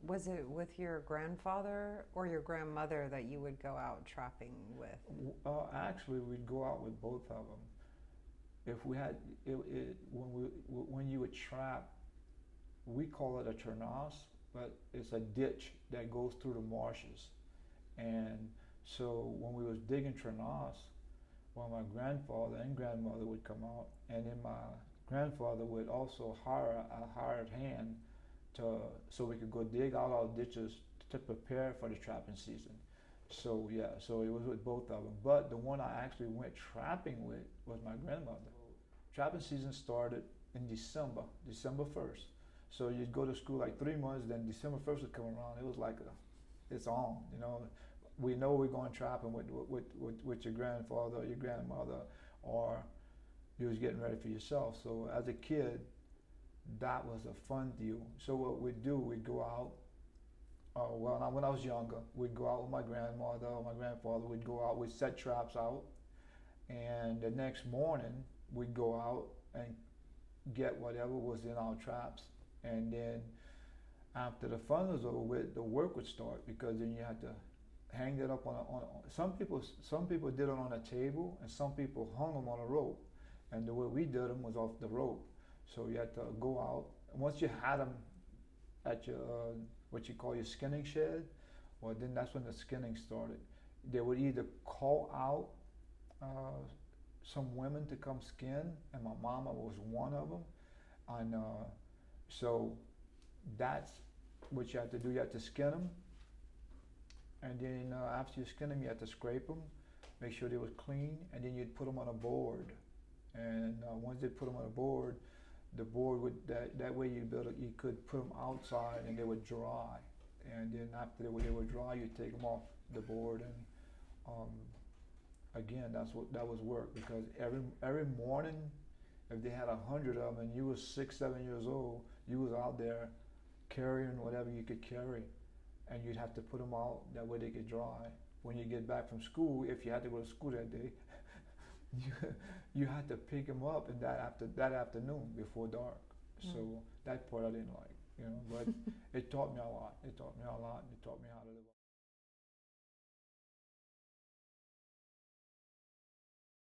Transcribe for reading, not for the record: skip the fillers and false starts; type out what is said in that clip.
Was it with your grandfather or your grandmother that you would go out trapping with? Actually, we'd go out with both of them. If we had when you would trap, we call it a turnos, but it's a ditch that goes through the marshes. And so when we was digging turnos, well, my grandfather and grandmother would come out, and then my grandfather would also hire a hired hand so we could go dig out our ditches to prepare for the trapping season. So yeah, so it was with both of them. But the one I actually went trapping with was my grandmother. Trapping season started in December 1st. So you'd go to school like 3 months, then December 1st would come around. It was like it's on, you know. We know we're going trapping with your grandfather or your grandmother, or you was getting ready for yourself. So as a kid, that was a fun deal. So what we'd do, we'd go out. When I was younger, we'd go out with my grandmother or my grandfather. We'd go out, we'd set traps out, and the next morning we'd go out and get whatever was in our traps. And then after the fun was over with, the work would start, because then you had to hang it up some people did it on a table, and some people hung them on a rope. And the way we did them was off the rope. So you had to go out, and once you had them at your what you call your skinning shed, well, then that's when the skinning started. They would either call out some women to come skin, and my mama was one of them. And so that's what you have to do. You have to skin them, and then after you skin them, you have to scrape them, make sure they was clean, and then you'd put them on a board. And once they put them on a board, the board would that way you could put them outside and they would dry. And then after they were dry, you take them off the board. And again, that was work, because every morning, if they had 100 of them and you was 6, 7 years old, you was out there carrying whatever you could carry, and you'd have to put them out that way they could dry. When you get back from school, if you had to go to school that day, you had to pick them up in that afternoon before dark. So that part I didn't like, you know, but it taught me a lot. It taught me a lot. It taught me how to live.